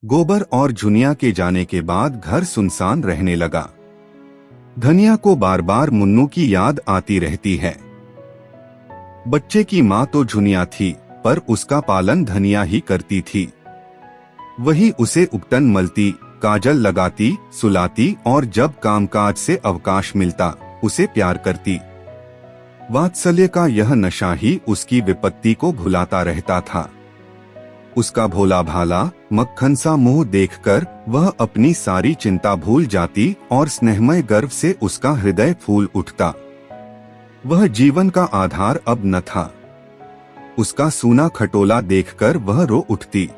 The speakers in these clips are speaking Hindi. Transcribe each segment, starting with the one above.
गोबर और झुनिया के जाने के बाद घर सुनसान रहने लगा। धनिया को बार बार मुन्नू की याद आती रहती है। बच्चे की माँ तो झुनिया थी, पर उसका पालन धनिया ही करती थी। वही उसे उपटन मलती, काजल लगाती, सुलाती और जब कामकाज से अवकाश मिलता उसे प्यार करती। वात्सल्य का यह नशा ही उसकी विपत्ति को भुलाता रहता था। उसका भोला भाला मक्खन सा मुंह देखकर वह अपनी सारी चिंता भूल जाती और स्नेहमय गर्व से उसका हृदय फूल उठता। वह जीवन का आधार अब न था। उसका सूना खटोला देखकर वह रो उठती।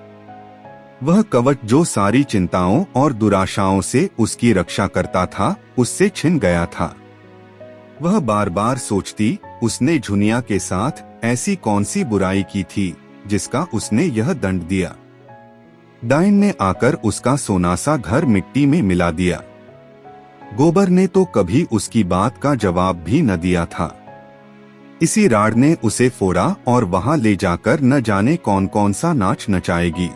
वह कवच जो सारी चिंताओं और दुराशाओं से उसकी रक्षा करता था, उससे छिन गया था। वह बार बार सोचती, उसने झुनिया के साथ ऐसी कौन सी बुराई की थी जिसका उसने यह दंड दिया। डायन ने आकर उसका सोनासा घर मिट्टी में मिला दिया। गोबर ने तो कभी उसकी बात का जवाब भी न दिया था। इसी राड ने उसे फोड़ा और वहां ले जाकर न जाने कौन कौन सा नाच नचाएगी।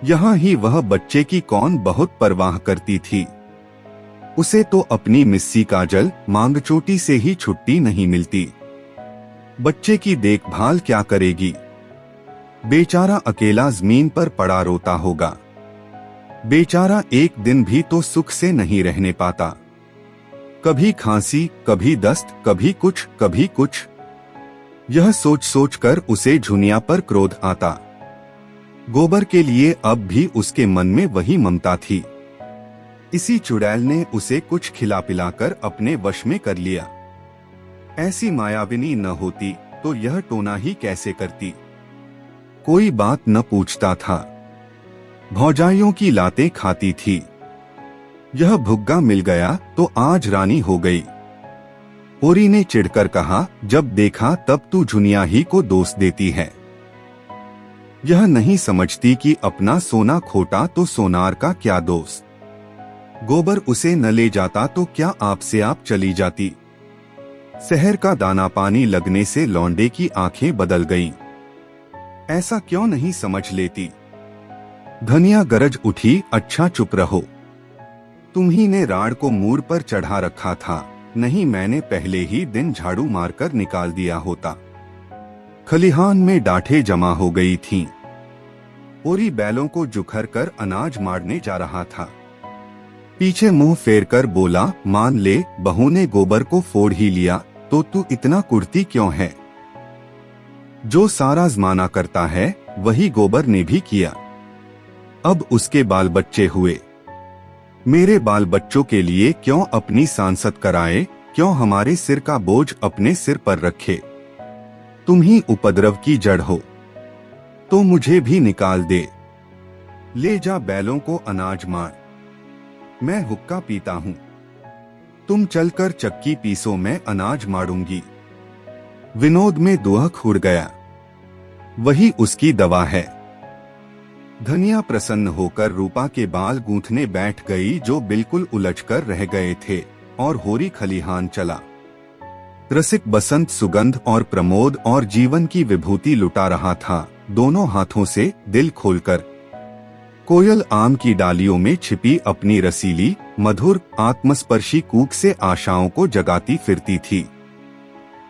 यहाँ ही वह बच्चे की कौन बहुत परवाह करती थी। उसे तो अपनी मिस्सी काजल मांगचोटी से ही छुट्टी नहीं मिलती। बच्चे की देखभाल क्या करेगी? बेचारा अकेला जमीन पर पड़ा रोता होगा। बेचारा एक दिन भी तो सुख से नहीं रहने पाता। कभी खांसी, कभी दस्त, कभी कुछ। यह सोच सोच कर उसे झुनिया पर क्रोध आता। गोबर के लिए अब भी उसके मन में वही ममता थी। इसी चुड़ैल ने उसे कुछ खिला पिलाकर अपने वश में कर लिया। ऐसी मायाविनी न होती तो यह टोना ही कैसे करती। कोई बात न पूछता था। भौजाइयों की लातें खाती थी। यह भुग्गा मिल गया तो आज रानी हो गई। ओरी ने चिढ़कर कहा, जब देखा तब तू झुनिया ही को दोष देती है। यह नहीं समझती कि अपना सोना खोटा तो सोनार का क्या दोष। गोबर उसे न ले जाता तो क्या आप से आप चली जाती। शहर का दाना पानी लगने से लौंडे की आंखें बदल गईं। ऐसा क्यों नहीं समझ लेती। धनिया गरज उठी, अच्छा चुप रहो। तुम्ही ने राड को मूर पर चढ़ा रखा था, नहीं मैंने पहले ही दिन झाड़ू मारकर निकाल दिया होता। खलिहान में डांठें जमा हो गई थीं। ओरी बैलों को जुखर कर अनाज मारने जा रहा था। पीछे मुंह फेरकर बोला, मान ले बहू ने गोबर को फोड़ ही लिया तो तू इतना कुड़ती क्यों है। जो सारा जमाना करता है वही गोबर ने भी किया। अब उसके बाल बच्चे हुए। मेरे बाल बच्चों के लिए क्यों अपनी सांसत कराए, क्यों हमारे सिर का बोझ अपने सिर पर रखे। तुम ही उपद्रव की जड़ हो तो मुझे भी निकाल दे। ले जा बैलों को अनाज मार। मैं हुक्का पीता हूँ। तुम चलकर चक्की पीसो, मैं अनाज मारूंगी। विनोद में दुहक उड़ गया। वही उसकी दवा है। धनिया प्रसन्न होकर रूपा के बाल गूंथने बैठ गई जो बिल्कुल उलझकर रह गए थे, और होरी खलिहान चला। रसिक बसंत सुगंध और प्रमोद और जीवन की विभूति लुटा रहा था, दोनों हाथों से दिल खोलकर। कोयल आम की डालियों में छिपी अपनी रसीली मधुर आत्मस्पर्शी कूक से आशाओं को जगाती फिरती थी।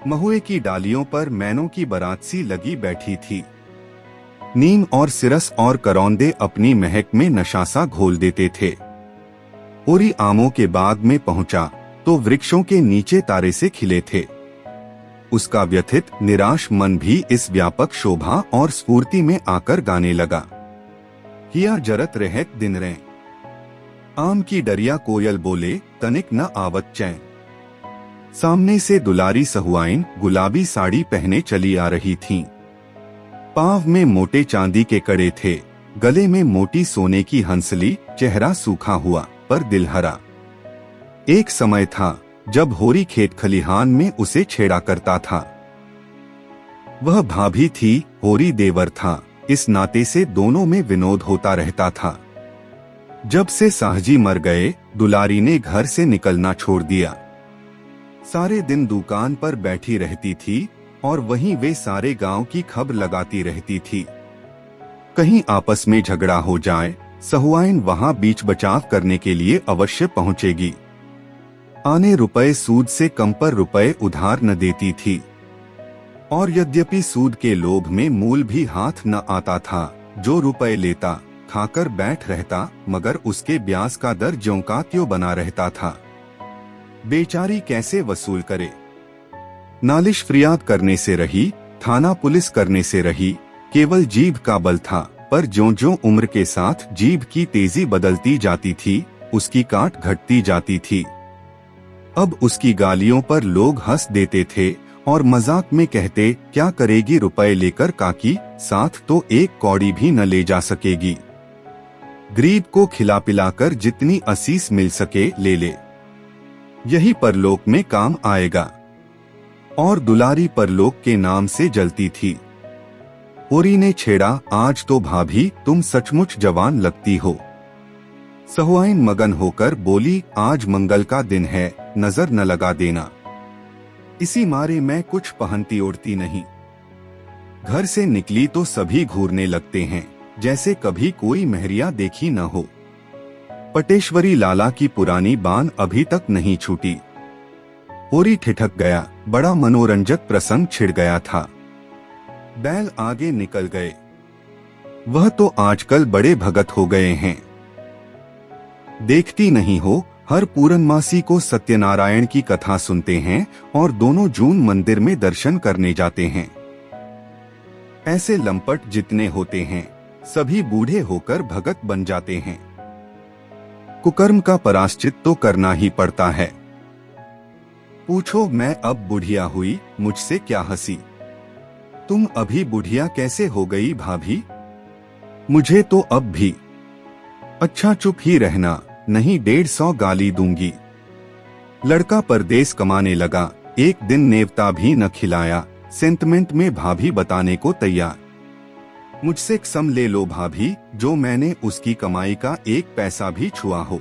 महुए की डालियों पर मैनों की बारात सी लगी बैठी थी। नीम और सिरस और करौंदे अपनी महक में नशासा घोल देते थे। ओरी आमों के बाग में पहुंचा तो वृक्षों के नीचे तारे से खिले थे। उसका व्यथित निराश मन भी इस व्यापक शोभा और स्फूर्ति में आकर गाने लगा। हिया जरत रहत दिन रे। आम की डरिया कोयल बोले, तनिक न आवत चैन। सामने से दुलारी सहुआइन गुलाबी साड़ी पहने चली आ रही थीं। पांव में मोटे चांदी के कड़े थे, गले में मोटी सोने की हंसली, चेहरा सूखा हुआ पर दिलहरा। एक समय था जब होरी खेत खलिहान में उसे छेड़ा करता था। वह भाभी थी, होरी देवर था, इस नाते से दोनों में विनोद होता रहता था। जब से साहजी मर गए, दुलारी ने घर से निकलना छोड़ दिया। सारे दिन दुकान पर बैठी रहती थी और वहीं वे सारे गांव की खबर लगाती रहती थी। कहीं आपस में झगड़ा हो जाए सहुआइन वहां बीच बचाव करने के लिए अवश्य पहुंचेगी। आने रुपए सूद से कम पर रुपए उधार न देती थी, और यद्यपि सूद के लोभ में मूल भी हाथ न आता था। जो रुपए लेता खाकर बैठ रहता, मगर उसके ब्याज का दर ज्यों का त्यों बना रहता था। बेचारी कैसे वसूल करे। नालिश फरियाद करने से रही, थाना पुलिस करने से रही, केवल जीभ का बल था। पर ज्यों-ज्यों उम्र के साथ जीभ की तेजी बदलती जाती थी, उसकी काट घटती जाती थी। अब उसकी गालियों पर लोग हंस देते थे और मजाक में कहते, क्या करेगी रुपए लेकर काकी, साथ तो एक कौड़ी भी न ले जा सकेगी। गरीब को खिला पिलाकर जितनी असीस मिल सके ले ले, यही परलोक में काम आएगा। और दुलारी परलोक के नाम से जलती थी। ओरी ने छेड़ा, आज तो भाभी तुम सचमुच जवान लगती हो। सहुआइन मगन होकर बोली, आज मंगल का दिन है, नजर न लगा देना। इसी मारे मैं कुछ पहनती ओढ़ती नहीं। घर से निकली तो सभी घूरने लगते हैं, जैसे कभी कोई महरिया देखी न हो। पटेश्वरी लाला की पुरानी बान अभी तक नहीं छूटी। ओरी ठिठक गया, बड़ा मनोरंजक प्रसंग छिड़ गया था। बैल आगे निकल गए। वह तो आजकल बड़े भगत हो गए हैं। देखती नहीं हो, हर पूर्णमासी को सत्यनारायण की कथा सुनते हैं और दोनों जून मंदिर में दर्शन करने जाते हैं। ऐसे लंपट जितने होते हैं, सभी बूढ़े होकर भगत बन जाते हैं। कुकर्म का पराश्चित तो करना ही पड़ता है। पूछो, मैं अब बुढ़िया हुई, मुझसे क्या हंसी। तुम अभी बुढ़िया कैसे हो गई भाभी? मुझे तो अब भी। अच्छा चुप ही रहना, नहीं 150 गाली दूंगी। लड़का परदेस कमाने लगा, एक दिन नेवता भी न खिलाया, सेंटमेंट में भाभी बताने को तैयार। मुझसे कसम ले लो भाभी, जो मैंने उसकी कमाई का एक पैसा भी छुआ हो।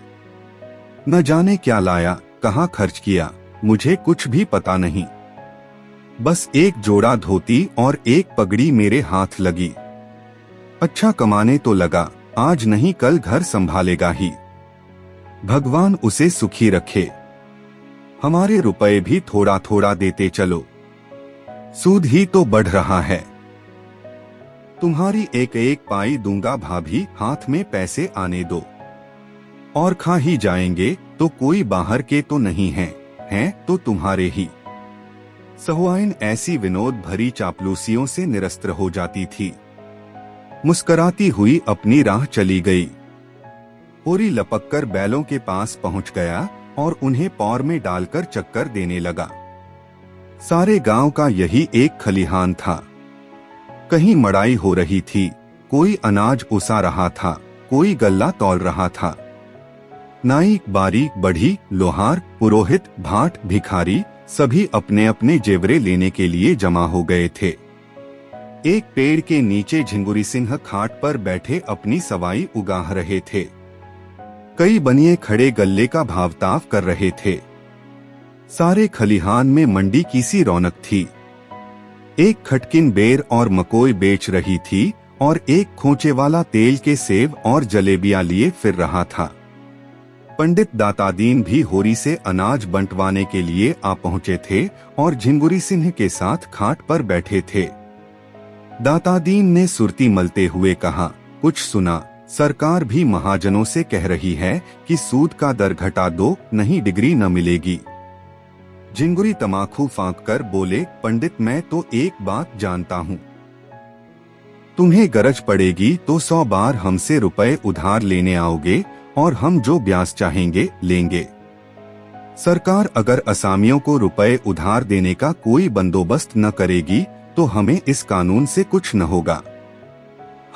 न जाने क्या लाया, कहाँ खर्च किया, मुझे कुछ भी पता नहीं। बस एक जोड़ा धोती और एक पगड़ी मेरे हाथ लगी। अच्छा कमाने तो लगा, आज नहीं कल घर संभालेगा ही। भगवान उसे सुखी रखे। हमारे रुपए भी थोड़ा थोड़ा देते चलो, सूद ही तो बढ़ रहा है। तुम्हारी एक एक पाई दूंगा भाभी, हाथ में पैसे आने दो। और खा ही जाएंगे तो कोई बाहर के तो नहीं हैं तो तुम्हारे ही। सहुआइन ऐसी विनोद भरी चापलूसियों से निरस्त्र हो जाती थी। मुस्कराती हुई अपनी राह चली गई। ओरी लपककर बैलों के पास पहुंच गया और उन्हें पौर में डालकर चक्कर देने लगा। सारे गांव का यही एक खलिहान था। कहीं मड़ाई हो रही थी, कोई अनाज उसा रहा था, कोई गल्ला तौल रहा था। नाई, बारी, बढ़ी, लोहार, पुरोहित, भाट, भिखारी सभी अपने अपने जेवरे लेने के लिए जमा हो गए थे। एक पेड़ के नीचे झिंगुरी सिंह खाट पर बैठे अपनी सवाई उगाह रहे थे। कई बनिए खड़े गल्ले का भावताव कर रहे थे। सारे खलिहान में मंडी की सी रौनक थी। एक खटकिन बेर और मकोई बेच रही थी और एक खोचे वाला तेल के सेव और जलेबियां लिए फिर रहा था। पंडित दातादीन भी होरी से अनाज बंटवाने के लिए आ पहुंचे थे और झिंगुरी सिंह के साथ खाट पर बैठे थे। दातादीन ने सुरती मलते हुए कहा, कुछ सुना? सरकार भी महाजनों से कह रही है कि सूद का दर घटा दो, नहीं डिग्री न मिलेगी। झिंगुरी तमाकू फांक कर बोले, पंडित मैं तो एक बात जानता हूँ। तुम्हें गरज पड़ेगी तो 100 बार हमसे रुपए उधार लेने आओगे और हम जो ब्याज चाहेंगे लेंगे। सरकार अगर असामियों को रुपए उधार देने का कोई बंदोबस्त न करेगी तो हमें इस कानून से कुछ न होगा।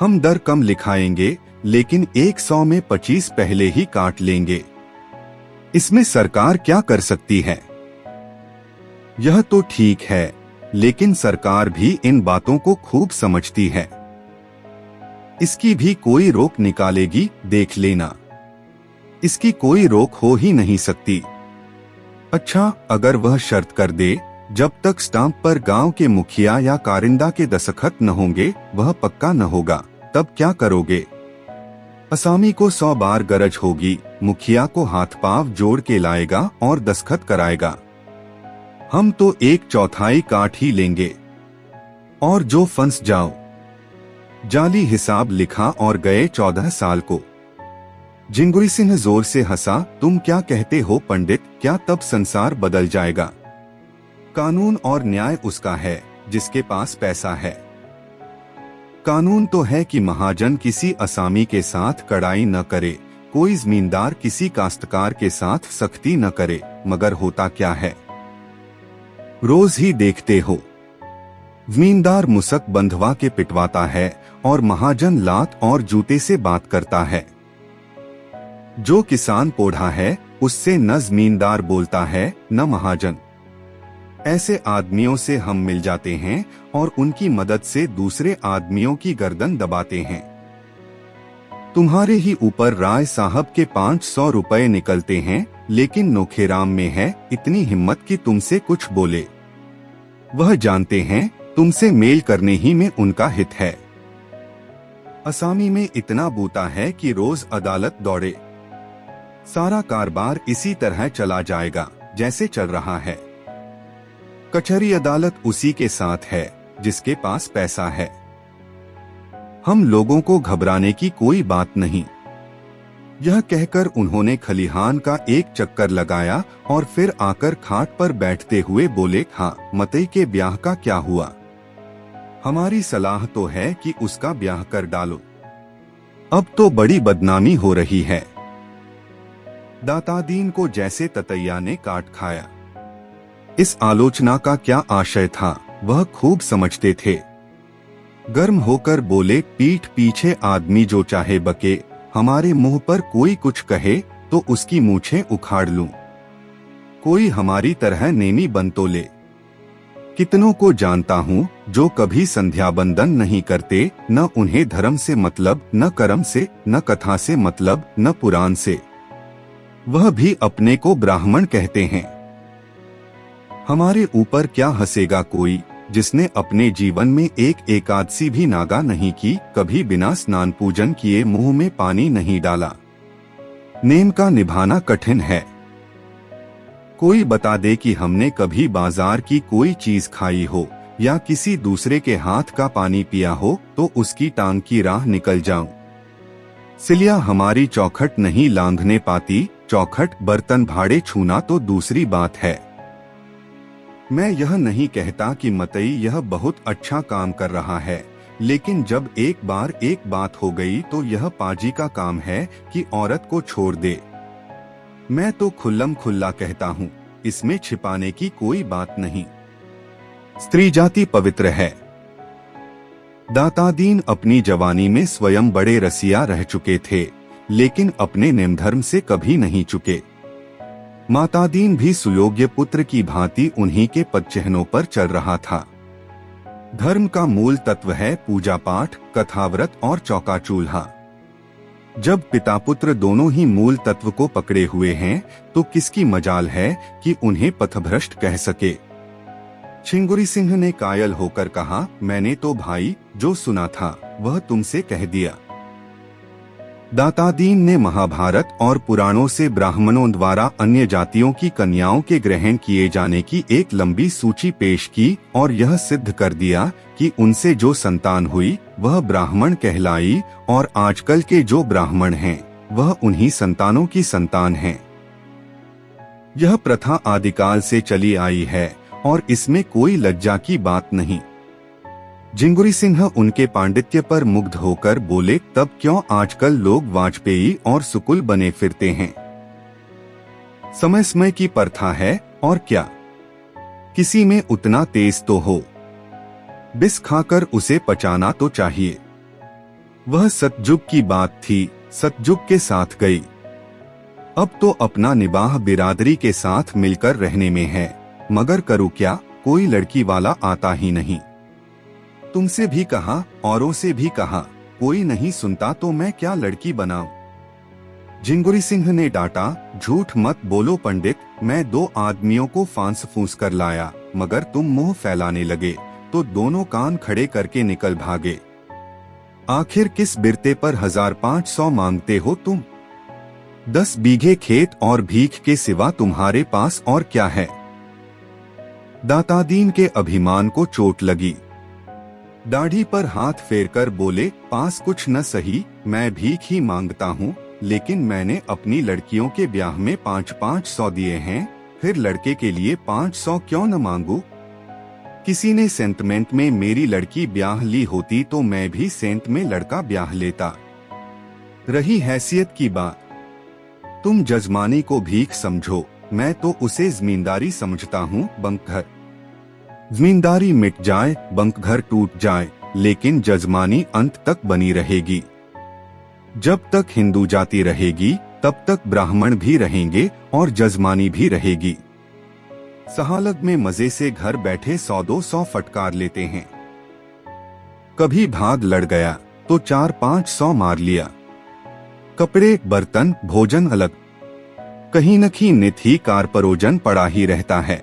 हम दर कम लिखाएंगे, लेकिन 100 में 25 पहले ही काट लेंगे। इसमें सरकार क्या कर सकती है? यह तो ठीक है, लेकिन सरकार भी इन बातों को खूब समझती है। इसकी भी कोई रोक निकालेगी, देख लेना। इसकी कोई रोक हो ही नहीं सकती। अच्छा, अगर वह शर्त कर दे, जब तक स्टाम्प पर गांव के मुखिया या कारिंदा के दस्तखत न होंगे वह पक्का न होगा, तब क्या करोगे? असामी को 100 बार गरज होगी, मुखिया को हाथ पांव जोड़ के लाएगा और दस्तखत कराएगा। हम तो 1/4 काट ही लेंगे और जो फंस जाओ। जाली हिसाब लिखा और गए 14 साल को। जिंगुरी सिंह जोर से हंसा। तुम क्या कहते हो पंडित, क्या तब संसार बदल जाएगा? कानून और न्याय उसका है जिसके पास पैसा है। कानून तो है कि महाजन किसी असामी के साथ कड़ाई न करे, कोई जमींदार किसी काश्तकार के साथ सख्ती न करे, मगर होता क्या है रोज ही देखते हो। जमींदार मुसक बंधवा के पिटवाता है और महाजन लात और जूते से बात करता है। जो किसान पोढ़ा है उससे न जमींदार बोलता है न महाजन। ऐसे आदमियों से हम मिल जाते हैं और उनकी मदद से दूसरे आदमियों की गर्दन दबाते हैं। तुम्हारे ही ऊपर राय साहब के 500 रुपए निकलते हैं, लेकिन नोखेराम में है इतनी हिम्मत कि तुमसे कुछ बोले। वह जानते हैं तुमसे मेल करने ही में उनका हित है। असामी में इतना बूता है कि रोज अदालत दौड़े। सारा कारोबार इसी तरह चला जाएगा जैसे चल रहा है। कचहरी अदालत उसी के साथ है जिसके पास पैसा है। हम लोगों को घबराने की कोई बात नहीं। यह कहकर उन्होंने खलिहान का एक चक्कर लगाया और फिर आकर खाट पर बैठते हुए बोले, हाँ मतई के ब्याह का क्या हुआ? हमारी सलाह तो है कि उसका ब्याह कर डालो। अब तो बड़ी बदनामी हो रही है। दातादीन को जैसे ततैया ने काट खाया। इस आलोचना का क्या आशय था वह खूब समझते थे। गर्म होकर बोले, पीठ पीछे आदमी जो चाहे बके, हमारे मुंह पर कोई कुछ कहे तो उसकी मूछें उखाड़ लूं। कोई हमारी तरह नेमी बन तो ले। कितनों को जानता हूँ जो कभी संध्या बंदन नहीं करते, न उन्हें धर्म से मतलब, न कर्म से, न कथा से मतलब, न पुराण से। वह भी अपने को ब्राह्मण कहते हैं। हमारे ऊपर क्या हंसेगा कोई जिसने अपने जीवन में एक एकादशी भी नागा नहीं की, कभी बिना स्नान पूजन किए मुंह में पानी नहीं डाला। नेम का निभाना कठिन है। कोई बता दे कि हमने कभी बाजार की कोई चीज खाई हो या किसी दूसरे के हाथ का पानी पिया हो तो उसकी टांग की राह निकल जाऊं। सिलिया हमारी चौखट नहीं लांघने पाती। चौखट बर्तन भाड़े छूना तो दूसरी बात है। मैं यह नहीं कहता कि मतई यह बहुत अच्छा काम कर रहा है, लेकिन जब एक बार एक बात हो गई तो यह पाजी का काम है कि औरत को छोड़ दे। मैं तो खुल्लम खुल्ला कहता हूँ, इसमें छिपाने की कोई बात नहीं। स्त्री जाति पवित्र है। दातादीन अपनी जवानी में स्वयं बड़े रसिया रह चुके थे, लेकिन अपने नेम धर्म से कभी नहीं चुके। मातादीन भी सुयोग्य पुत्र की भांति उन्हीं के पदचिह्नों पर चल रहा था। धर्म का मूल तत्व है पूजा पाठ, कथाव्रत और चौका चूल्हा। जब पिता पुत्र दोनों ही मूल तत्व को पकड़े हुए हैं तो किसकी मजाल है कि उन्हें पथभ्रष्ट कह सके। छिंगुरी सिंह ने कायल होकर कहा, मैंने तो भाई जो सुना था वह तुमसे कह दिया। दातादीन ने महाभारत और पुराणों से ब्राह्मणों द्वारा अन्य जातियों की कन्याओं के ग्रहण किए जाने की एक लंबी सूची पेश की और यह सिद्ध कर दिया कि उनसे जो संतान हुई वह ब्राह्मण कहलाई और आजकल के जो ब्राह्मण हैं वह उन्हीं संतानों की संतान हैं। यह प्रथा आदिकाल से चली आई है और इसमें कोई लज्जा की बात नहीं। जिंगुरी सिंह उनके पांडित्य पर मुग्ध होकर बोले, तब क्यों आजकल लोग वाजपेयी और सुकुल बने फिरते हैं? समय समय की प्रथा है और क्या, किसी में उतना तेज तो हो, बिस खाकर उसे पचाना तो चाहिए। वह सतयुग की बात थी, सतयुग के साथ गई। अब तो अपना निबाह बिरादरी के साथ मिलकर रहने में है, मगर करूँ क्या, कोई लड़की वाला आता ही नहीं। तुमसे भी कहा, औरों से भी कहा, कोई नहीं सुनता तो मैं क्या लड़की बनाऊं? जिंगुरी सिंह ने डांटा, झूठ मत बोलो पंडित, मैं 2 आदमियों को फांस फूंस कर लाया, मगर तुम मुंह फैलाने लगे तो दोनों कान खड़े करके निकल भागे। आखिर किस बिरते पर 1500 मांगते हो तुम? 10 बीघे खेत और भीख के सिवा तुम्हारे पास और क्या है? दातादीन के अभिमान को चोट लगी। दाढ़ी पर हाथ फेरकर बोले, पास कुछ न सही, मैं भीख ही मांगता हूँ, लेकिन मैंने अपनी लड़कियों के ब्याह में 500 दिए हैं, फिर लड़के के लिए 500 क्यों न मांगू? किसी ने सेंटमेंट में मेरी लड़की ब्याह ली होती तो मैं भी सेंट में लड़का ब्याह लेता। रही हैसियत की बात, तुम जजमानी को भीख समझो, मैं तो उसे जमींदारी समझता हूँ। बंकघर जमींदारी मिट जाए, बंकघर टूट जाए, लेकिन जजमानी अंत तक बनी रहेगी। जब तक हिंदू जाति रहेगी तब तक ब्राह्मण भी रहेंगे और जजमानी भी रहेगी। सहालग में मजे से घर बैठे 100-200 फटकार लेते हैं। कभी भाग लड़ गया तो 400-500 मार लिया। कपड़े, बर्तन, भोजन अलग, कहीं न कहीं नित ही कार परोजन पड़ा ही रहता है।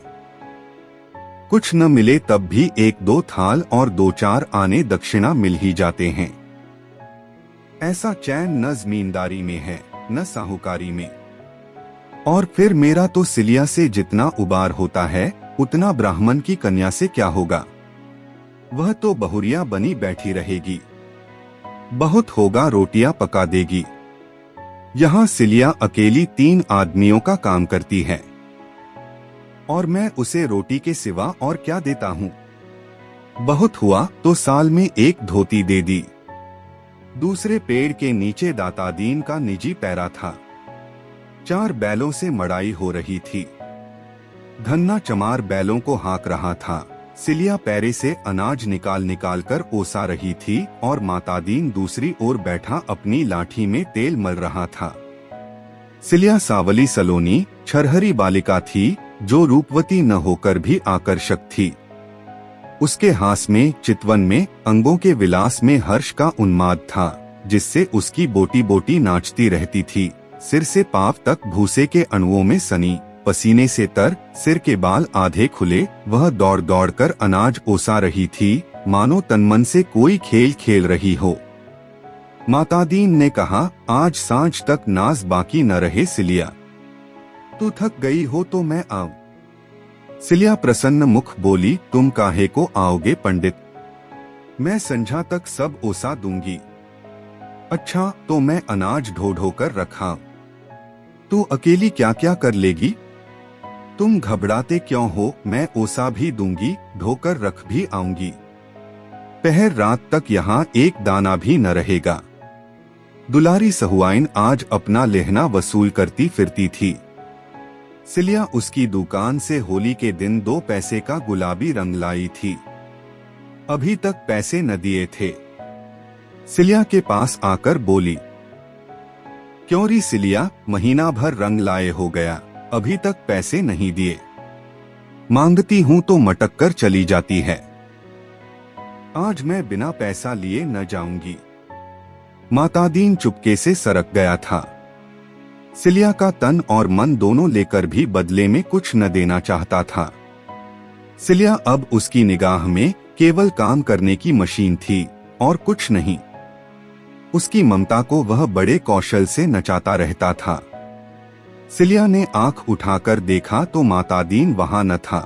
कुछ न मिले तब भी 1-2 थाल और 2-4 आने दक्षिणा मिल ही जाते हैं। ऐसा चैन न जमींदारी में है न साहूकारी में। और फिर मेरा तो सिलिया से जितना उबार होता है उतना ब्राह्मण की कन्या से क्या होगा? वह तो बहुरिया बनी बैठी रहेगी, बहुत होगा रोटियां पका देगी। यहाँ सिलिया अकेली 3 आदमियों का काम करती है और मैं उसे रोटी के सिवा और क्या देता हूँ? बहुत हुआ तो साल में 1 धोती दे दी। दूसरे पेड़ के नीचे दातादीन का निजी पैरा था। 4 बैलों से मड़ाई हो रही थी। धन्ना चमार बैलों को हाँक रहा था। सिलिया पैरे से अनाज निकाल निकाल कर ओसा रही थी और मातादीन दूसरी ओर बैठा अपनी लाठी में तेल मल रहा था। सिलिया सावली सलोनी छरहरी बालिका थी जो रूपवती न होकर भी आकर्षक थी। उसके हास में, चितवन में, अंगों के विलास में हर्ष का उन्माद था, जिससे उसकी बोटी बोटी नाचती रहती थी। सिर से पांव तक भूसे के अणुओं में सनी, पसीने से तर, सिर के बाल आधे खुले, वह दौड़ दौड़ कर अनाज ओसा रही थी, मानो तनमन से कोई खेल खेल रही हो। मातादीन ने कहा, आज सांझ तक नाज बाकी न रहे सिलिया, तू थक गई हो तो मैं आऊं? सिलिया प्रसन्न मुख बोली, तुम काहे को आओगे पंडित, मैं संझा तक सब ओसा दूंगी। अच्छा तो मैं अनाज ढो ढो कर रखा, तू अकेली क्या क्या कर लेगी? तुम घबराते क्यों हो, मैं ओसा भी दूंगी, ढोकर रख भी आऊंगी। पहर रात तक यहाँ एक दाना भी न रहेगा। दुलारी सहुआइन आज अपना लेहना वसूल करती फिरती थी। सिलिया उसकी दुकान से होली के दिन 2 पैसे का गुलाबी रंग लाई थी। अभी तक पैसे न दिए थे। सिलिया के पास आकर बोली, क्यों री सिलिया, महीना भर रंग लाए हो गया, अभी तक पैसे नहीं दिए? मांगती हूं तो मटक कर चली जाती है। आज मैं बिना पैसा लिए न जाऊंगी। मातादीन चुपके से सरक गया था। सिलिया का तन और मन दोनों लेकर भी बदले में कुछ न देना चाहता था। सिलिया अब उसकी निगाह में केवल काम करने की मशीन थी और कुछ नहीं। उसकी ममता को वह बड़े कौशल से नचाता रहता था। सिलिया ने आंख उठाकर देखा तो मातादीन वहां न था।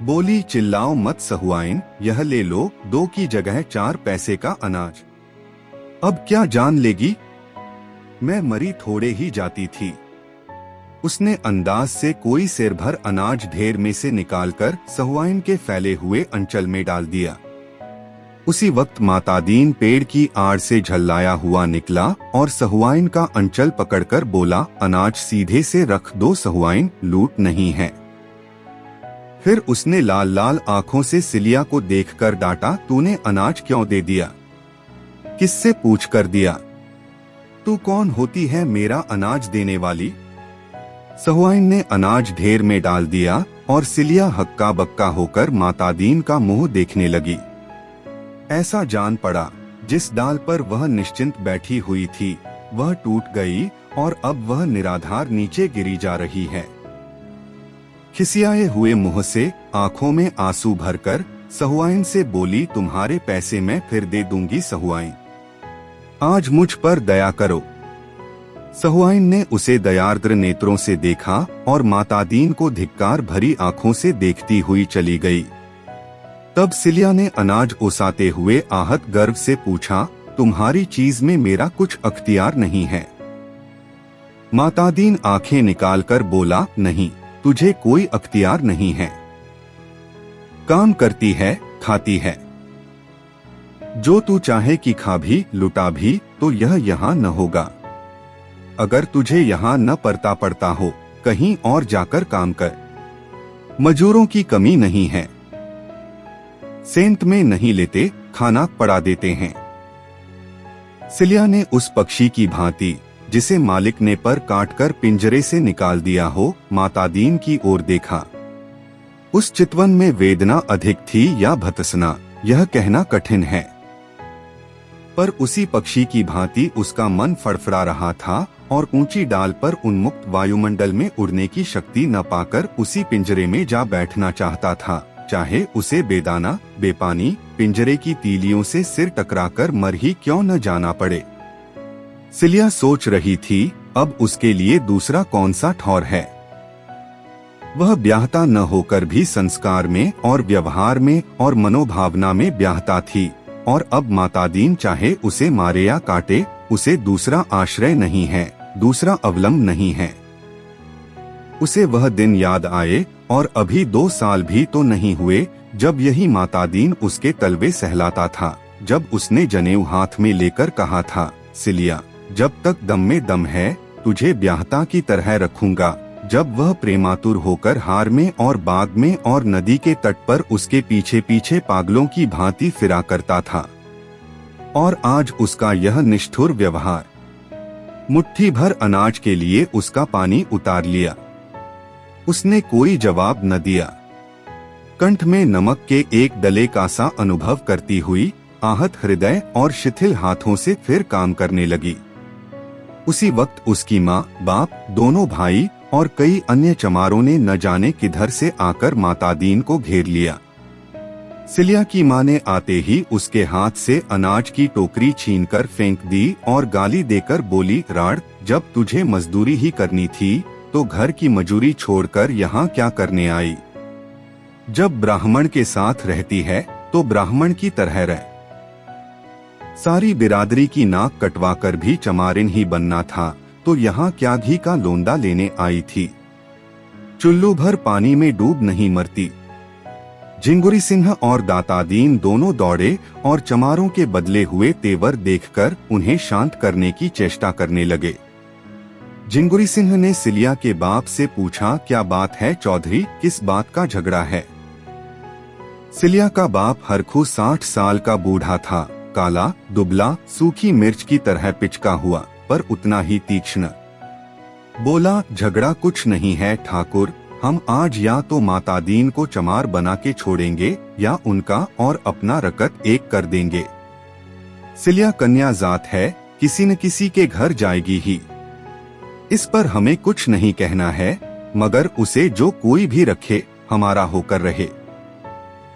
बोली, चिल्लाओ मत सहुआइन, यह ले लो, 2 की जगह 4 पैसे का अनाज। अब क्या जान लेगी? मैं मरी थोड़े ही जाती थी। उसने अंदाज से कोई सिर भर अनाज ढेर में से निकालकर सहुआइन के फैले हुए अंचल में डाल दिया। उसी वक्त मातादीन पेड़ की आड़ से झल्लाया हुआ निकला और सहुआइन का अंचल पकड़कर बोला, अनाज सीधे से रख दो सहुआइन, लूट नहीं है। फिर उसने लाल लाल आंखों से सिलिया को देखकर डांटा, तूने अनाज क्यों दे दिया? किससे पूछ कर दिया? तू कौन होती है मेरा अनाज देने वाली? सहुआइन ने अनाज ढेर में डाल दिया और सिलिया हक्का बक्का होकर मातादीन का मुंह देखने लगी। ऐसा जान पड़ा जिस डाल पर वह निश्चिंत बैठी हुई थी वह टूट गई और अब वह निराधार नीचे गिरी जा रही है। खिसियाए हुए मुंह से आंखों में आंसू भरकर सहुआइन से बोली, तुम्हारे पैसे मैं फिर दे दूंगी सहुआइन। आज मुझ पर दया करो। सहुआइन ने उसे दयार्द्र नेत्रों से देखा और मातादीन को धिक्कार भरी आंखों से देखती हुई चली गई। तब सिलिया ने अनाज ओसाते हुए आहत गर्व से पूछा, तुम्हारी चीज में मेरा कुछ अख्तियार नहीं है? मातादीन आंखें निकालकर बोला, नहीं, तुझे कोई अख्तियार नहीं है। काम करती है, खाती है, जो तू चाहे कि खा भी लुटा भी, तो यह यहाँ न होगा। अगर तुझे यहाँ न पड़ता हो, कहीं और जाकर काम कर। मजूरों की कमी नहीं है, सेंत में नहीं लेते, खाना पड़ा देते हैं। सिलिया ने उस पक्षी की भांति जिसे मालिक ने पर काटकर पिंजरे से निकाल दिया हो, मातादीन की ओर देखा। उस चितवन में वेदना अधिक थी या भत्सना, यह कहना कठिन है, पर उसी पक्षी की भांति उसका मन फड़फड़ा रहा था और ऊंची डाल पर उन्मुक्त वायुमंडल में उड़ने की शक्ति न पाकर उसी पिंजरे में जा बैठना चाहता था, चाहे उसे बेदाना बेपानी पिंजरे की तीलियों से सिर टकराकर मर ही क्यों न जाना पड़े। सिलिया सोच रही थी, अब उसके लिए दूसरा कौन सा ठौर है। वह ब्याहता न होकर भी संस्कार में और व्यवहार में और मनोभावना में ब्याहता थी, और अब मातादीन चाहे उसे मारे या काटे, उसे दूसरा आश्रय नहीं है, दूसरा अवलंब नहीं है। उसे वह दिन याद आए, और अभी 2 साल भी तो नहीं हुए जब यही मातादीन उसके तलवे सहलाता था, जब उसने जनेऊ हाथ में लेकर कहा था, सिलिया, जब तक दम में दम है तुझे ब्याहता की तरह रखूंगा। जब वह प्रेमातुर होकर हार में और बाग में और नदी के तट पर उसके पीछे पीछे पागलों की भांति फिरा करता था, और आज उसका यह निष्ठुर व्यवहार। मुट्ठी भर अनाज के लिए उसका पानी उतार लिया। उसने कोई जवाब न दिया। कंठ में नमक के एक दले का सा अनुभव करती हुई आहत हृदय और शिथिल हाथों से फिर काम करने लगी। उसी वक्त उसकी माँ, बाप, दोनों भाई और कई अन्य चमारों ने न जाने किधर से आकर मातादीन को घेर लिया। सिलिया की माँ ने आते ही उसके हाथ से अनाज की टोकरी छीनकर फेंक दी और गाली देकर बोली, राड़, जब तुझे मजदूरी ही करनी थी तो घर की मजूरी छोड़कर यहाँ क्या करने आई? जब ब्राह्मण के साथ रहती है तो ब्राह्मण की तरह रह। सारी बिरादरी की नाक कटवाकर भी चमारिन ही बनना था, तो यहाँ क्या घी का लोंदा लेने आई थी? चुल्लू भर पानी में डूब नहीं मरती। झिंगुरी सिंह और दातादीन दोनों दौड़े और चमारों के बदले हुए तेवर देखकर उन्हें शांत करने की चेष्टा करने लगे। झिंगुरी सिंह ने सिलिया के बाप से पूछा, क्या बात है चौधरी, किस बात का झगड़ा है? सिलिया का बाप हरखू 60 साल का बूढ़ा था, काला, दुबला, सूखी मिर्च की तरह पिचका हुआ, पर उतना ही तीक्ष्ण। बोला, झगड़ा कुछ नहीं है ठाकुर, हम आज या तो मातादीन को चमार बना के छोड़ेंगे या उनका और अपना रकत एक कर देंगे। सिलिया कन्या जात है, किसी न किसी के घर जाएगी ही। इस पर हमें कुछ नहीं कहना है, मगर उसे जो कोई भी रखे हमारा होकर रहे।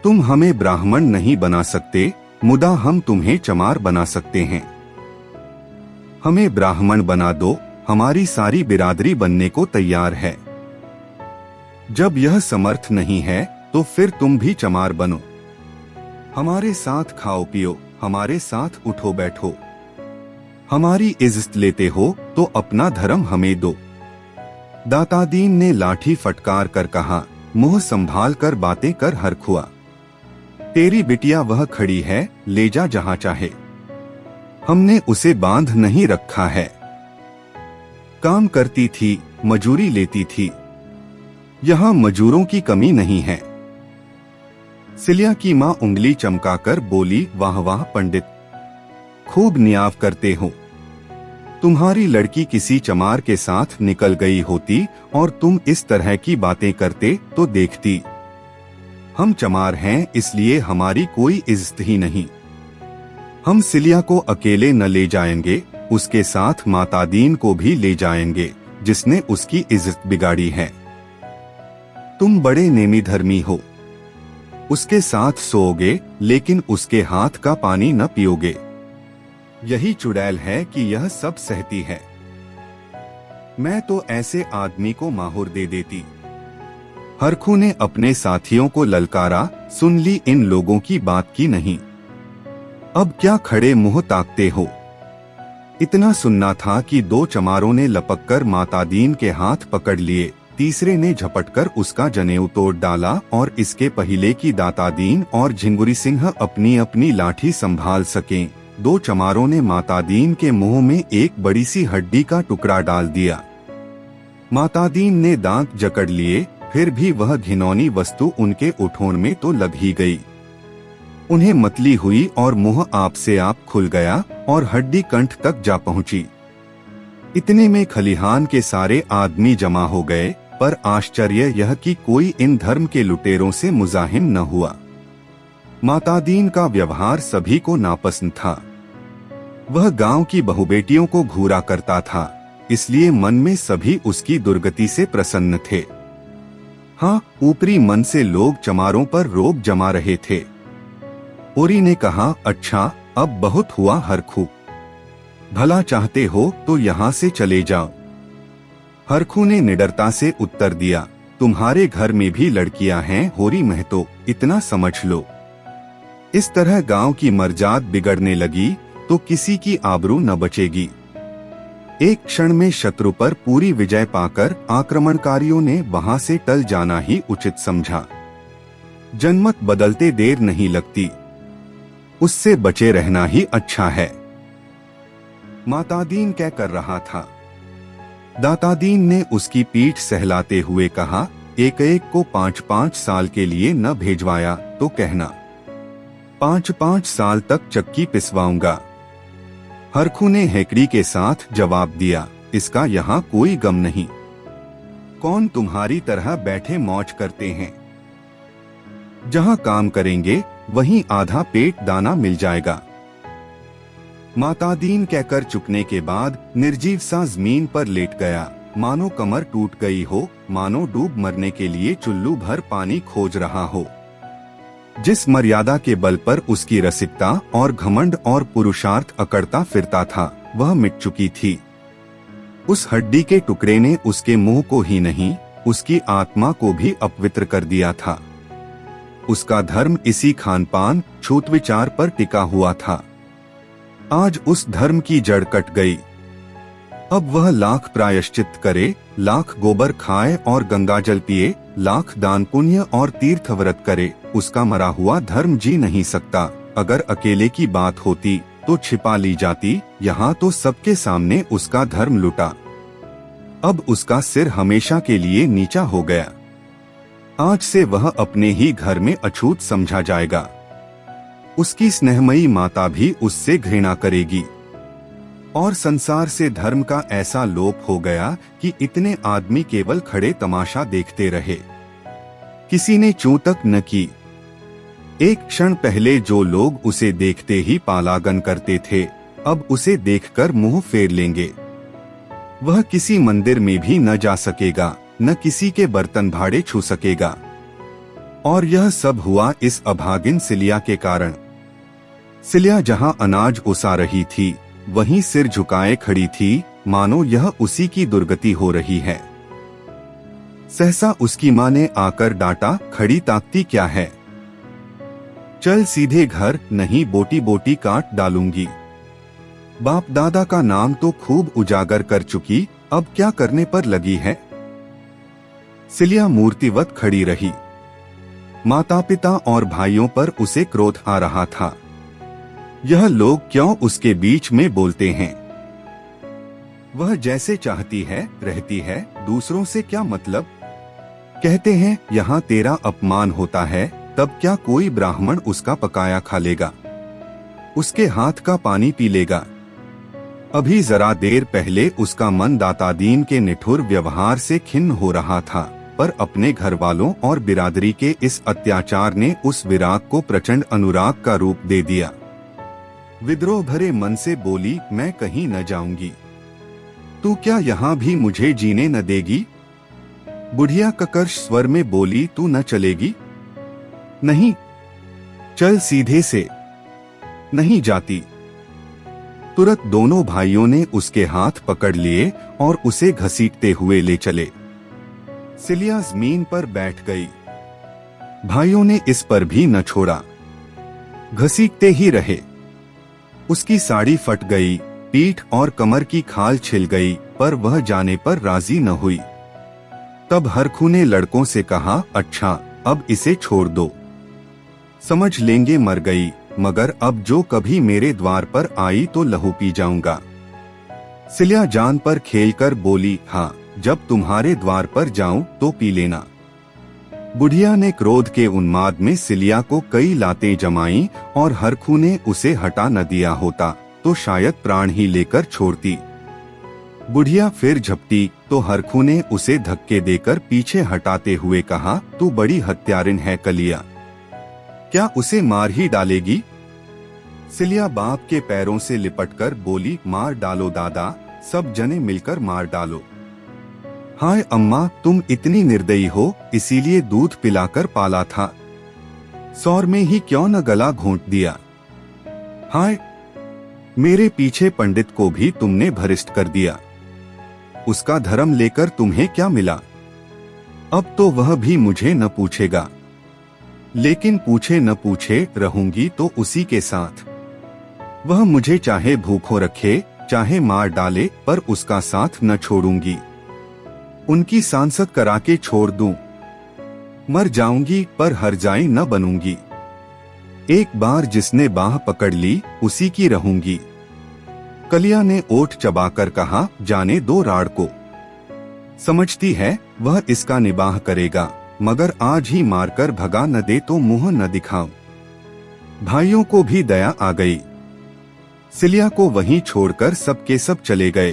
तुम हमें ब्राह्मण नहीं बना सकते, मुदा हम तुम्हें चमार बना सकते हैं। हमें ब्राह्मण बना दो, हमारी सारी बिरादरी बनने को तैयार है। जब यह समर्थ नहीं है तो फिर तुम भी चमार बनो। हमारे साथ खाओ पियो, हमारे साथ उठो बैठो। हमारी इज्जत लेते हो तो अपना धर्म हमें दो। दातादीन ने लाठी फटकार कर कहा, मुंह संभाल कर बातें कर हरखुआ। तेरी बिटिया वह खड़ी है, ले जा जहां चाहे। हमने उसे बांध नहीं रखा है। काम करती थी, मजूरी लेती थी। यहाँ मजूरों की कमी नहीं है। सिलिया की माँ उंगली चमकाकर बोली, वाह वाह पंडित, खूब न्याव करते हो। तुम्हारी लड़की किसी चमार के साथ निकल गई होती और तुम इस तरह की बातें करते तो देखती। हम चमार हैं इसलिए हमारी कोई इज्जत ही नहीं। हम सिलिया को अकेले न ले जाएंगे, उसके साथ मातादीन को भी ले जाएंगे जिसने उसकी इज्जत बिगाड़ी है। तुम बड़े नेमी धर्मी हो। उसके साथ सोओगे लेकिन उसके हाथ का पानी न पियोगे। यही चुड़ैल है कि यह सब सहती है। मैं तो ऐसे आदमी को माहौर दे देती। हरखू ने अपने साथियों को ललकारा, सुन ली इन लोगों की बात की नहीं। अब क्या खड़े मुंह ताकते हो? इतना सुनना था कि दो चमारों ने लपककर मातादीन के हाथ पकड़ लिए, तीसरे ने झपटकर उसका जनेऊ तोड़ डाला और इसके पहले की दातादीन और झिंगुरी सिंह अपनी अपनी लाठी संभाल सकें, दो चमारों ने मातादीन के मुंह में एक बड़ी सी हड्डी का टुकड़ा डाल दिया। मातादीन ने दांत जकड़ लिए, फिर भी वह घिनौनी वस्तु उनके उठोन में तो लग ही गई। उन्हें मतली हुई और मुंह आप से आप खुल गया और हड्डी कंठ तक जा पहुंची। इतने में खलिहान के सारे आदमी जमा हो गए, पर आश्चर्य यह कि कोई इन धर्म के लुटेरों से मुजाहिम न हुआ। मातादीन का व्यवहार सभी को नापसंद था। वह गांव की बहुबेटियों को घूरा करता था, इसलिए मन में सभी उसकी दुर्गति से प्रसन्न थे। हाँ, ऊपरी मन से लोग चमारों पर रोब जमा रहे थे। ओरी ने कहा, अच्छा, अब बहुत हुआ हरखू, भला चाहते हो तो यहाँ से चले जाओ। हरखू ने निडरता से उत्तर दिया, तुम्हारे घर में भी लड़कियां हैं होरी महतो, इतना समझ लो। इस तरह गांव की मर्जाद बिगड़ने लगी तो किसी की आबरू न बचेगी। एक क्षण में शत्रु पर पूरी विजय पाकर आक्रमणकारियों ने वहां से टल जाना ही उचित समझा। जनमत बदलते देर नहीं लगती, उससे बचे रहना ही अच्छा है। मातादीन क्या कर रहा था? दातादीन ने उसकी पीठ सहलाते हुए कहा, एक एक को 5-5 साल के लिए न भेजवाया तो कहना, 5-5 साल तक चक्की पिसवाऊंगा। हरखू ने हेकड़ी के साथ जवाब दिया, इसका यहाँ कोई गम नहीं। कौन तुम्हारी तरह बैठे मौज करते हैं? जहाँ काम करेंगे वहीं आधा पेट दाना मिल जाएगा। मातादीन कहकर चुकने के बाद निर्जीव सा जमीन पर लेट गया, मानो कमर टूट गई हो, मानो डूब मरने के लिए चुल्लू भर पानी खोज रहा हो। जिस मर्यादा के बल पर उसकी रसिकता और घमंड और पुरुषार्थ अकड़ता फिरता था, वह मिट चुकी थी। उस हड्डी के टुकड़े ने उसके मुंह को ही नहीं, उसकी आत्मा को भी अपवित्र कर दिया था। उसका धर्म इसी खानपान, छूत विचार पर टिका हुआ था। आज उस धर्म की जड़ कट गई। अब वह लाख प्रायश्चित करे, लाख गोबर खाए और गंगाजल पिए, लाख दान पुण्य और तीर्थ व्रत करे, उसका मरा हुआ धर्म जी नहीं सकता। अगर अकेले की बात होती तो छिपा ली जाती, यहाँ तो सबके सामने उसका धर्म लुटा। अब उसका सिर हमेशा के लिए नीचा हो गया। आज से वह अपने ही घर में अछूत समझा जाएगा। उसकी स्नेहमयी माता भी उससे घृणा करेगी। और संसार से धर्म का ऐसा लोप हो गया कि इतने आदमी केवल खड़े तमाशा देखते रहे, किसी ने चूं तक न की। एक क्षण पहले जो लोग उसे देखते ही पालागन करते थे, अब उसे देखकर मुंह फेर लेंगे। वह किसी मंदिर में भी न जा सकेगा, न किसी के बर्तन भाड़े छू सकेगा। और यह सब हुआ इस अभागिन सिलिया के कारण। सिलिया जहां अनाज उसा रही थी, वहीं सिर झुकाए खड़ी थी, मानो यह उसी की दुर्गति हो रही है। सहसा उसकी माँ ने आकर डांटा, खड़ी ताकती क्या है? चल सीधे घर, नहीं बोटी बोटी काट डालूंगी। बाप दादा का नाम तो खूब उजागर कर चुकी, अब क्या करने पर लगी है? सिलिया मूर्तिवत खड़ी रही। माता पिता और भाइयों पर उसे क्रोध आ रहा था। यह लोग क्यों उसके बीच में बोलते हैं? वह जैसे चाहती है रहती है, दूसरों से क्या मतलब? कहते हैं यहाँ तेरा अपमान होता है, तब क्या कोई ब्राह्मण उसका पकाया खा लेगा, उसके हाथ का पानी पी लेगा? अभी जरा देर पहले उसका मन दातादीन के निठुर व्यवहार से खिन्न हो रहा था, पर अपने घर वालों और बिरादरी के इस अत्याचार ने उस विराग को प्रचंड अनुराग का रूप दे दिया। विद्रोह भरे मन से बोली, मैं कहीं न जाऊंगी। तू क्या यहाँ भी मुझे जीने न देगी? बुढ़िया ककर्ष स्वर में बोली, तू न चलेगी? नहीं, चल सीधे से। नहीं जाती। तुरंत दोनों भाइयों ने उसके हाथ पकड़ लिए और उसे घसीटते हुए ले चले। सिलिया जमीन पर बैठ गई। भाइयों ने इस पर भी न छोड़ा, घसीटते ही रहे। उसकी साड़ी फट गई, पीठ और कमर की खाल छिल गई, पर वह जाने पर राजी न हुई। तब हरखू ने लड़कों से कहा, अच्छा अब इसे छोड़ दो, समझ लेंगे मर गई, मगर अब जो कभी मेरे द्वार पर आई तो लहू पी जाऊंगा। सिलिया जान पर खेलकर बोली, हाँ जब तुम्हारे द्वार पर जाऊं तो पी लेना। बुढ़िया ने क्रोध के उन्माद में सिलिया को कई लातें जमाई और हरखू ने उसे हटा न दिया होता तो शायद प्राण ही लेकर छोड़ती। बुढ़िया फिर झपटी तो हरखू ने उसे धक्के देकर पीछे हटाते हुए कहा, तू बड़ी हत्यारिन है कलिया, क्या उसे मार ही डालेगी? सिलिया बाप के पैरों से लिपटकर बोली, मार डालो दादा, सब जने मिलकर मार डालो। हाय अम्मा, तुम इतनी निर्दयी हो, इसीलिए दूध पिलाकर पाला था, सौर में ही क्यों न गला घोंट दिया। हाय, मेरे पीछे पंडित को भी तुमने भ्रष्ट कर दिया, उसका धर्म लेकर तुम्हें क्या मिला? अब तो वह भी मुझे न पूछेगा, लेकिन पूछे न पूछे रहूंगी तो उसी के साथ। वह मुझे चाहे भूखों रखे, चाहे मार डाले, पर उसका साथ न छोड़ूंगी। उनकी सांसद करा के छोड़ दूं, मर जाऊंगी पर हरजाई न बनूंगी। एक बार जिसने बाह पकड़ ली उसी की रहूंगी। कलिया ने ओठ चबाकर कहा, जाने दो राड़ को, समझती है वह इसका निबाह करेगा, मगर आज ही मारकर भगा न दे तो मुंह न दिखाऊं। भाइयों को भी दया आ गई। सिलिया को वहीं छोड़कर सबके सब चले गए।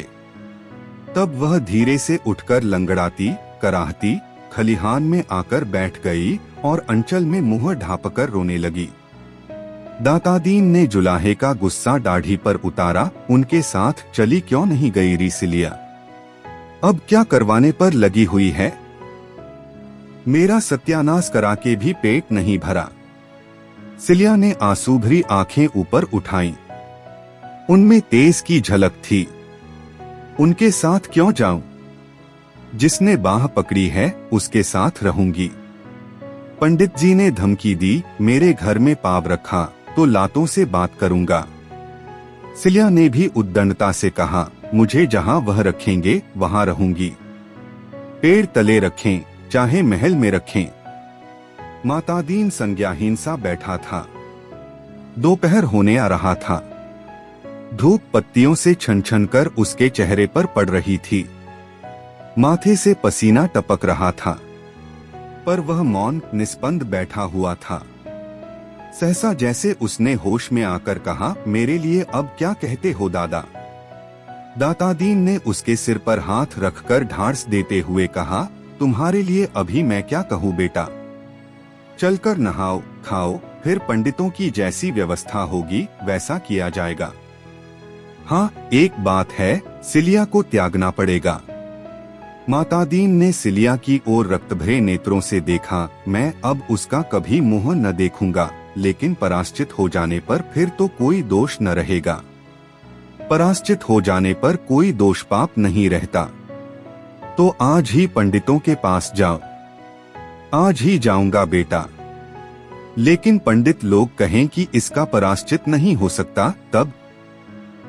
तब वह धीरे से उठकर लंगड़ाती कराहती खलिहान में आकर बैठ गई और अंचल में मुंह ढांपकर रोने लगी। दातादीन ने जुलाहे का गुस्सा दाढ़ी पर उतारा, उनके साथ चली क्यों नहीं गई री सिलिया? अब क्या करवाने पर लगी हुई है? मेरा सत्यानाश करा के भी पेट नहीं भरा। सिलिया ने आंसू भरी आंखें ऊपर उठाईं। उनमें तेज की झलक थी। उनके साथ क्यों जाऊं? जिसने बाह पकड़ी है उसके साथ रहूंगी। पंडित जी ने धमकी दी, मेरे घर में पाव रखा तो लातों से बात करूंगा। सिलिया ने भी उद्दंडता से कहा, मुझे जहां वह रखेंगे वहां रहूंगी। पेड़ तले रखें, चाहे महल में रखें। मातादीन संज्ञाहीन सा बैठा था। दोपहर होने आ रहा था। धूप पत्तियों से छन छन कर उसके चेहरे पर पड़ रही थी। माथे से पसीना टपक रहा था, पर वह मौन निस्पंद बैठा हुआ था। सहसा जैसे उसने होश में आकर कहा, मेरे लिए अब क्या कहते हो दादा? दातादीन ने उसके सिर पर हाथ रखकर ढांढस देते हुए कहा, तुम्हारे लिए अभी मैं क्या कहूँ बेटा, चलकर नहाओ खाओ, फिर पंडितों की जैसी व्यवस्था होगी वैसा किया जाएगा। हाँ, एक बात है, सिलिया को त्यागना पड़ेगा। मातादीन ने सिलिया की ओर रक्त भरे नेत्रों से देखा, मैं अब उसका कभी मुंह न देखूंगा, लेकिन पराश्चित हो जाने पर फिर तो कोई दोष न रहेगा। पराश्चित हो जाने पर कोई दोष पाप नहीं रहता। तो आज ही पंडितों के पास जाओ। आज ही जाऊंगा बेटा। लेकिन पंडित लोग कहें कि इसका पराश्चित नहीं हो सकता, तब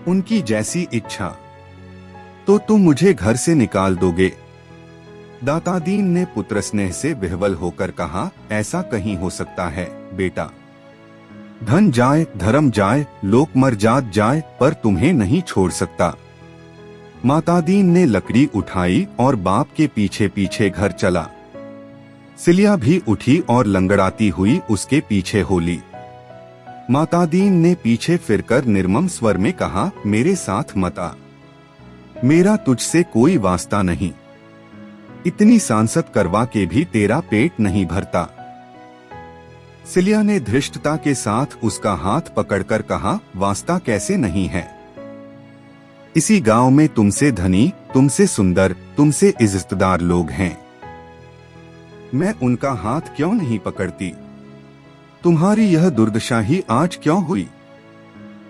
उनकी जैसी इच्छा, तो तुम मुझे घर से निकाल दोगे? दातादीन ने पुत्र स्नेह से विह्वल होकर कहा, ऐसा कहीं हो सकता है बेटा? धन जाए, धर्म जाए, लोक मर जात जाए, पर तुम्हें नहीं छोड़ सकता। मातादीन ने लकड़ी उठाई और बाप के पीछे पीछे घर चला। सिलिया भी उठी और लंगड़ाती हुई उसके पीछे हो ली। मातादीन ने पीछे फिरकर निर्मम स्वर में कहा, मेरे साथ मत आ, मेरा तुझसे कोई वास्ता नहीं। इतनी सांसत करवा के भी तेरा पेट नहीं भरता। सिलिया ने धृष्टता के साथ उसका हाथ पकड़कर कहा, वास्ता कैसे नहीं है? इसी गांव में तुमसे धनी, तुमसे सुंदर, तुमसे इज्जतदार लोग हैं। मैं उनका हाथ क्यों नहीं पकड़ती? तुम्हारी यह दुर्दशा ही आज क्यों हुई?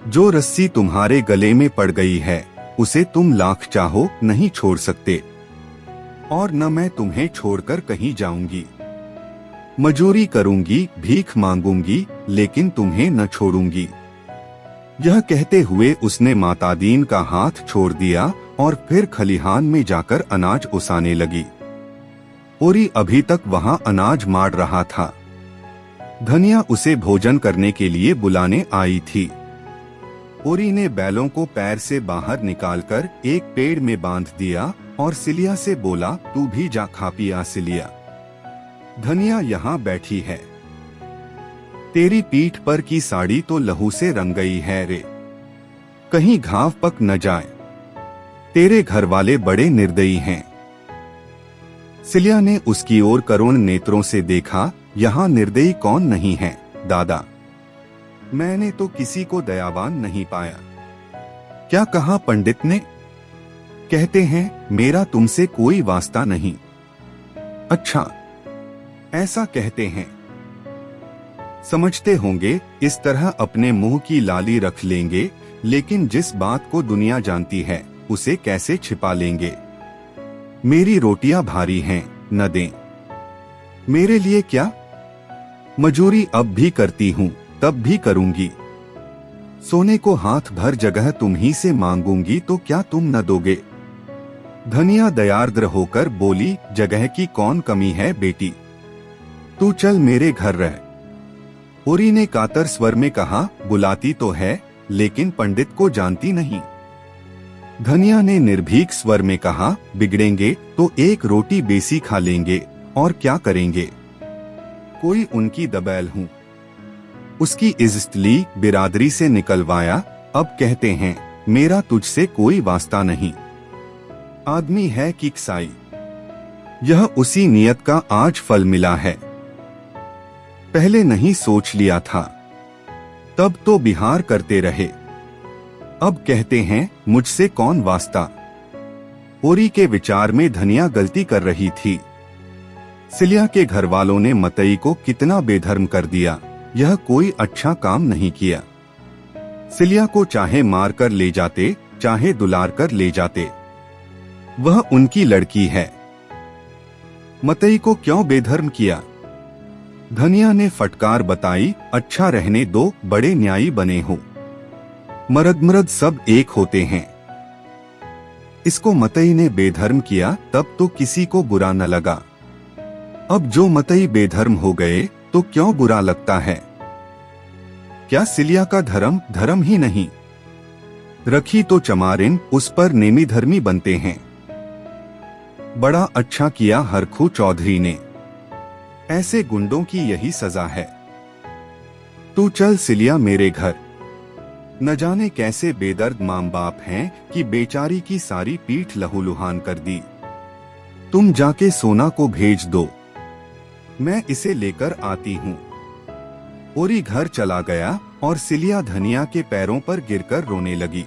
जो रस्सी तुम्हारे गले में पड़ गई है उसे तुम लाख चाहो नहीं छोड़ सकते, और न मैं तुम्हें छोड़कर कहीं जाऊंगी। मजूरी करूंगी, भीख मांगूंगी, लेकिन तुम्हें न छोड़ूंगी। यह कहते हुए उसने मातादीन का हाथ छोड़ दिया और फिर खलिहान में जाकर अनाज उसाने लगी। ओरी अभी तक वहां अनाज मार रहा था। धनिया उसे भोजन करने के लिए बुलाने आई थी। ओरी ने बैलों को पैर से बाहर निकालकर एक पेड़ में बांध दिया और सिलिया से बोला, तू भी जा खा पिया सिलिया। धनिया यहाँ बैठी है, तेरी पीठ पर की साड़ी तो लहू से रंग गई है रे, कहीं घाव पक न जाए, तेरे घर वाले बड़े निर्दयी हैं। सिलिया ने उसकी ओर करुण नेत्रों से देखा, यहाँ निर्दयी कौन नहीं है दादा, मैंने तो किसी को दयावान नहीं पाया। क्या कहा पंडित ने? कहते हैं मेरा तुमसे कोई वास्ता नहीं। अच्छा, ऐसा कहते हैं। समझते होंगे इस तरह अपने मुंह की लाली रख लेंगे, लेकिन जिस बात को दुनिया जानती है उसे कैसे छिपा लेंगे। मेरी रोटियां भारी हैं, न दें। मेरे लिए क्या? मजूरी अब भी करती हूँ, तब भी करूंगी। सोने को हाथ भर जगह तुम ही से मांगूंगी तो क्या तुम न दोगे? धनिया दयार्द्र होकर बोली, जगह की कौन कमी है बेटी, तू चल मेरे घर रह। ओरी ने कातर स्वर में कहा, बुलाती तो है लेकिन पंडित को जानती नहीं। धनिया ने निर्भीक स्वर में कहा, बिगड़ेंगे तो एक रोटी बेसी खा लेंगे और क्या करेंगे, कोई उनकी दबैल हूँ। उसकी इज्जत ली, बिरादरी से निकलवाया, अब कहते हैं मेरा तुझसे कोई वास्ता नहीं। आदमी है कि कसाई, यह उसी नियत का आज फल मिला है। पहले नहीं सोच लिया था, तब तो बिहार करते रहे, अब कहते हैं मुझसे कौन वास्ता। ओरी के विचार में धनिया गलती कर रही थी। सिलिया के घर वालों ने मतई को कितना बेधर्म कर दिया, यह कोई अच्छा काम नहीं किया। सिलिया को चाहे मार कर ले जाते, चाहे दुलार कर ले जाते, वह उनकी लड़की है। मतई को क्यों बेधर्म किया? धनिया ने फटकार बताई, अच्छा रहने दो, बड़े न्यायी बने हो, मर्द मर्द सब एक होते हैं। इसको मतई ने बेधर्म किया तब तो किसी को बुरा न लगा, अब जो मतई बेधर्म हो गए तो क्यों बुरा लगता है? क्या सिलिया का धर्म धर्म ही नहीं? रखी तो चमारिन उस पर नेमी धर्मी बनते हैं। बड़ा अच्छा किया हरखू चौधरी ने, ऐसे गुंडों की यही सजा है। तू चल सिलिया मेरे घर। न जाने कैसे बेदर्द मां बाप हैं कि बेचारी की सारी पीठ लहूलुहान कर दी। तुम जाके सोना को भेज दो, मैं इसे लेकर आती हूँ। ओरी घर चला गया और सिलिया धनिया के पैरों पर गिरकर रोने लगी।